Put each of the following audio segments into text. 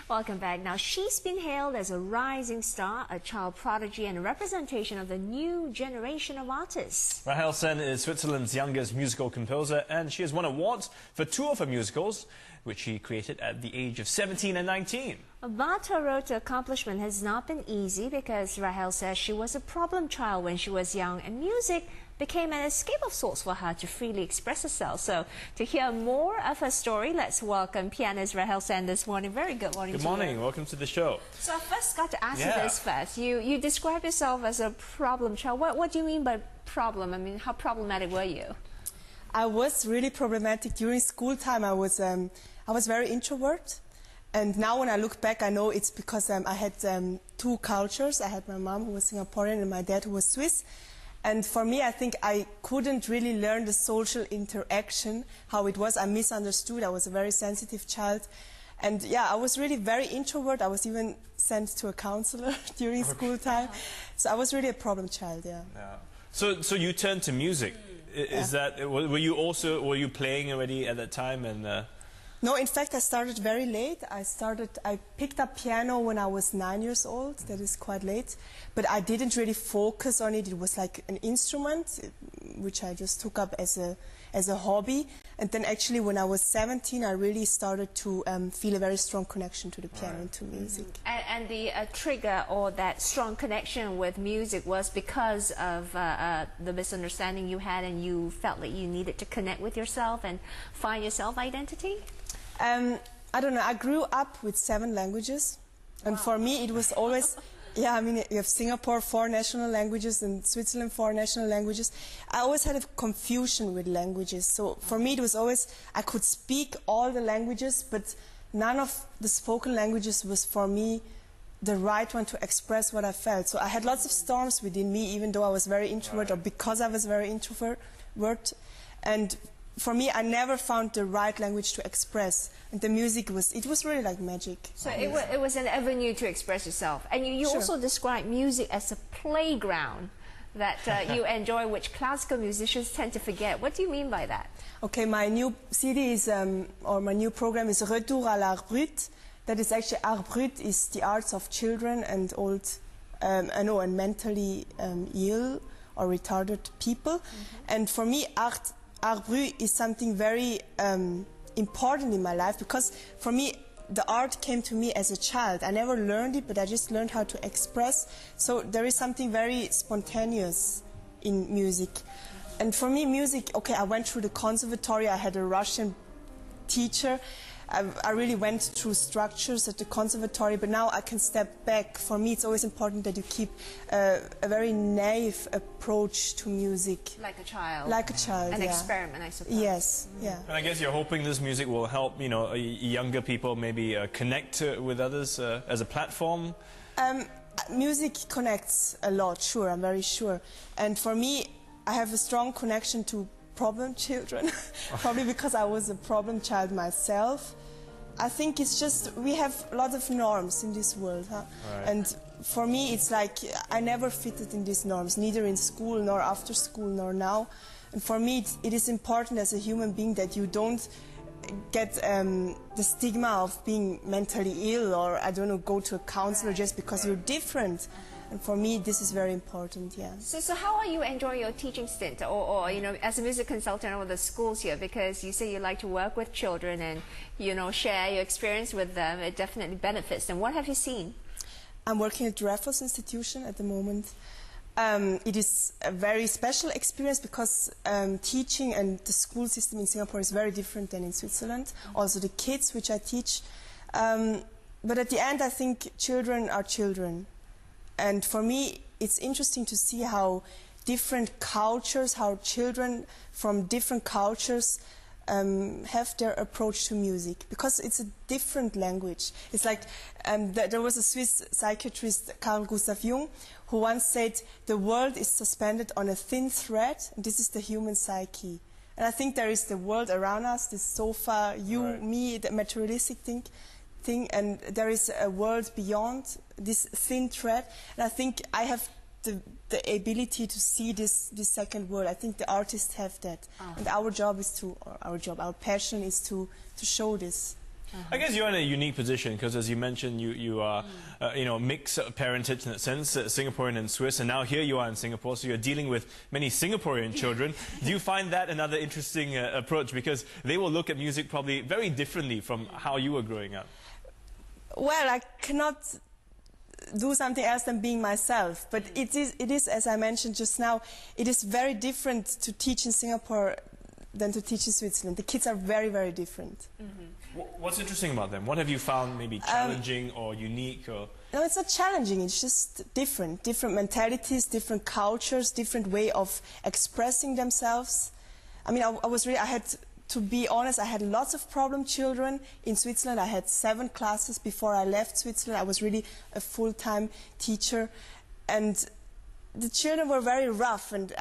Welcome back. Now, she's been hailed as a rising star, a child prodigy, and a representation of the new generation of artists. Rahel Senn is Switzerland's youngest musical composer, and she has won awards for two of her musicals, which she created at the age of 17 and 19. But her road to accomplishment has not been easy because Rahel says she was a problem child when she was young, and music became an escape of sorts for her to freely express herself. So, to hear more of her story, let's welcome pianist Rahel Senn this morning. Very good morning. Good morning. Welcome to the show. So I first got to ask you this first. You describe yourself as a problem child. What do you mean by problem? I mean, how problematic were you? I was really problematic during school time. I was very introvert. And now when I look back, I know it's because I had two cultures. I had my mom, who was Singaporean, and my dad, who was Swiss. And for me, I think I couldn't really learn the social interaction, how it was. I misunderstood. I was a very sensitive child. And yeah, I was really very introvert. I was even sent to a counselor during school time. So I was really a problem child, yeah. So you turned to music. Is that, were you playing already at that time? And No, in fact, I started very late. I picked up piano when I was 9 years old. That is quite late. But I didn't really focus on it. It was like an instrument, which I just took up as a hobby. And then actually when I was 17, I really started to feel a very strong connection to the piano and to music. And the trigger or that strong connection with music was because of the misunderstanding you had, and you felt that you needed to connect with yourself and find your self-identity? I don't know. I grew up with 7 languages. And for me, it was always... Yeah, I mean, you have Singapore, 4 national languages, and Switzerland, 4 national languages. I always had a confusion with languages. So for me, it was always, I could speak all the languages, but none of the spoken languages was for me the right one to express what I felt. So I had lots of storms within me, even though I was very introvert, or because I was very introvert. And for me, I never found the right language to express, and the music was really like magic. So it was an avenue to express yourself, and you also describe music as a playground that you enjoy, which classical musicians tend to forget. What do you mean by that? Okay, my new CD is, or my new program is Retour à l'art brut. That is actually, art brut is the arts of children and old, and mentally ill or retarded people. And for me, art brut is something very important in my life, because for me the art came to me as a child. I never learned it, but I just learned how to express. So there is something very spontaneous in music. And for me, music, okay, I went through the conservatory. I had a Russian teacher. I really went through structures at the conservatory, but now I can step back. For me, it's always important that you keep a very naive approach to music. Like a child. Like a child, An experiment, I suppose. Yes, yeah. And I guess you're hoping this music will help, younger people maybe connect with others as a platform? Music connects a lot, sure, I'm very sure. And for me, I have a strong connection to problem children, probably because I was a problem child myself. I think it's just, we have a lot of norms in this world, and for me it's like I never fitted in these norms, neither in school nor after school nor now. And for me it is important as a human being that you don't get the stigma of being mentally ill, or I don't know, go to a counselor just because you're different. And for me, this is very important, yeah. So how are you enjoying your teaching stint, or as a music consultant over the schools here? Because you say you like to work with children and, share your experience with them. It definitely benefits them. What have you seen? I'm working at the Raffles Institution at the moment. It is a very special experience because teaching and the school system in Singapore is very different than in Switzerland. Also the kids which I teach. But at the end, I think children are children. And for me, it's interesting to see how different cultures, how children from different cultures have their approach to music, because it's a different language. It's like there was a Swiss psychiatrist, Carl Gustav Jung, who once said, the world is suspended on a thin thread, and this is the human psyche. And I think there is the world around us, this sofa, you, me, the materialistic thing, and there is a world beyond this thin thread. And I think I have the ability to see this second world. I think the artists have that. And our job is to, our passion is to show this. I guess you're in a unique position because, as you mentioned, you are, you know, mixed parentage in that sense, Singaporean and Swiss, and now here you are in Singapore, so you're dealing with many Singaporean children. Do you find that another interesting approach because they will look at music probably very differently from how you were growing up? Well, I cannot do something else than being myself, but it is, as I mentioned just now, it is very different to teach in Singapore than to teach in Switzerland. The kids are very, very different. What's interesting about them? What have you found maybe challenging or unique? Or? No, it's not challenging, it's just different. Different mentalities, different cultures, different way of expressing themselves. I mean, I had, to be honest, I had lots of problem children in Switzerland. I had 7 classes before I left Switzerland. I was really a full-time teacher. And the children were very rough, and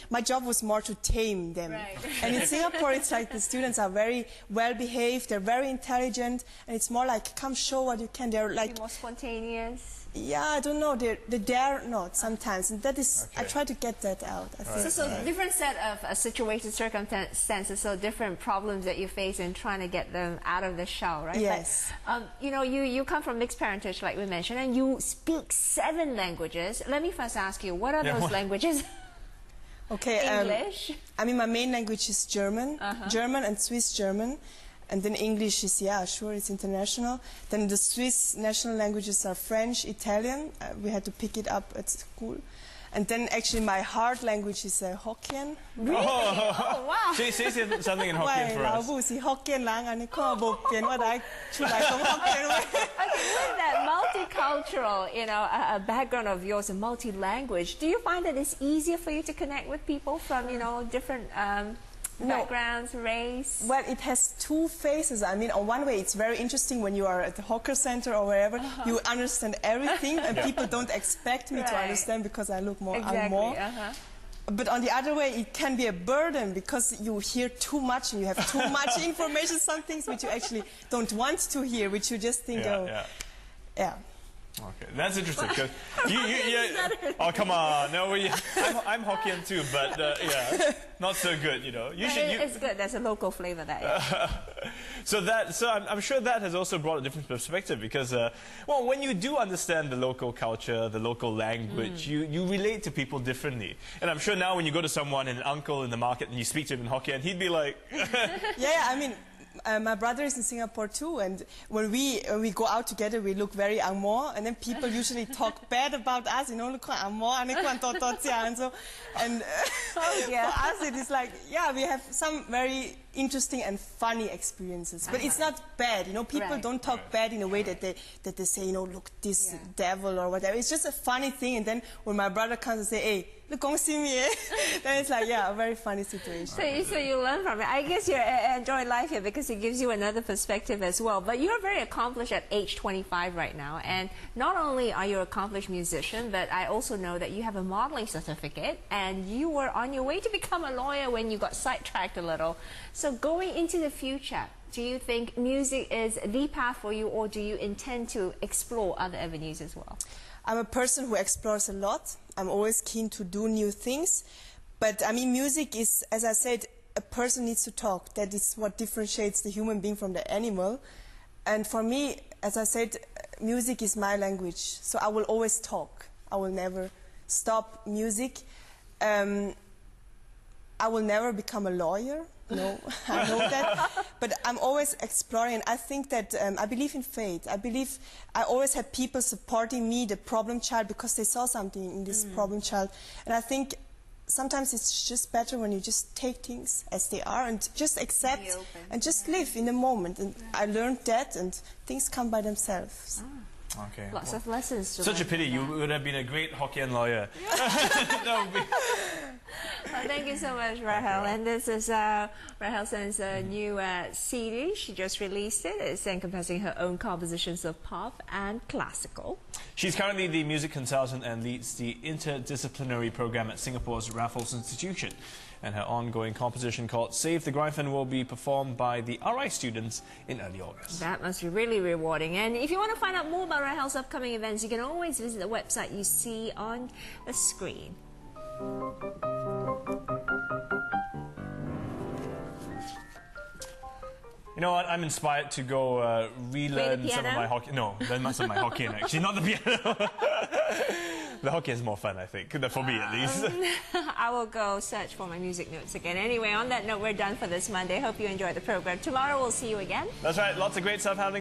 my job was more to tame them. Right. And in Singapore, it's like the students are very well behaved, they're very intelligent, and it's more like, come show what you can. They're like more spontaneous. Yeah, I don't know. They dare not sometimes, and that is. Okay. I try to get that out. I think. So different set of situated circumstances, so different problems that you face in trying to get them out of the shell, right? Yes. But, you know, you come from mixed parentage, like we mentioned, and you speak 7 languages. Let me first ask you, what are those languages? Okay. English. I mean, my main language is German, German and Swiss German. And then English is, yeah, sure, it's international. Then the Swiss national languages are French, Italian. We had to pick it up at school. And then actually my heart language is Hokkien. Really? Oh, wow. Say something in Hokkien for us. Okay, with that multicultural, you know, background of yours and multi-language, do you find that it's easier for you to connect with people from, you know, different backgrounds, race? Well, it has 2 phases. I mean, on one way, it's very interesting when you are at the hawker center or wherever, you understand everything, and people don't expect me to understand because I look more. Exactly. But on the other way, it can be a burden because you hear too much and you have too much information, some things which you actually don't want to hear, which you just think, yeah. Okay, that's interesting. Cause oh, come on. No, I'm Hokkien too, but yeah, not so good, you know. It's good. There's a local flavor there. So I'm sure that has also brought a different perspective because, well, when you do understand the local culture, the local language, you relate to people differently. And I'm sure now when you go to someone, an uncle in the market, and you speak to him in Hokkien, he'd be like... Yeah, I mean... my brother is in Singapore too, and when we go out together, we look very ang moh, and then people usually talk bad about us, you know, look ang moh, and so, and for us it is like, yeah, we have some very interesting and funny experiences, but it's not bad, you know. People don't talk bad in a way that they say, you know, look, this devil or whatever. It's just a funny thing, and then when my brother comes and say, hey, look, gong see me, then it's like, yeah, a very funny situation. So you learn from it. I guess you enjoy life here because it gives you another perspective as well. But you're very accomplished at age 25 right now, and not only are you an accomplished musician, but I also know that you have a modeling certificate, and you were on your way to become a lawyer when you got sidetracked a little. So going into the future, do you think music is the path for you, or do you intend to explore other avenues as well? I'm a person who explores a lot. I'm always keen to do new things. But, I mean, music is, as I said, a person needs to talk. That is what differentiates the human being from the animal. And for me, as I said, music is my language. So I will always talk. I will never stop music. I will never become a lawyer. No, I know that. But I'm always exploring, and I think that I believe in fate. I always had people supporting me, the problem child, because they saw something in this problem child. And I think sometimes it's just better when you just take things as they are and just accept and just live in the moment. And I learned that, and things come by themselves. Okay. Lots of lessons to Such a pity. You would have been a great Hokkien lawyer. Well, thank you so much, Rahel. And this is Rahel Senn's new CD. She just released it. It's encompassing her own compositions of pop and classical. She's currently the music consultant and leads the interdisciplinary program at Singapore's Raffles Institution. And her ongoing composition called Save the Gryphon will be performed by the RI students in early August. That must be really rewarding. And if you want to find out more about Rahel's upcoming events, you can always visit the website you see on the screen. You know what? I'm inspired to go relearn some of my hockey. No, learn most of my Hokkien actually, not the piano. The Hokkien is more fun, I think, for me at least. I will go search for my music notes again. Anyway, on that note, we're done for this Monday. Hope you enjoyed the program. Tomorrow we'll see you again. That's right. Lots of great stuff happening.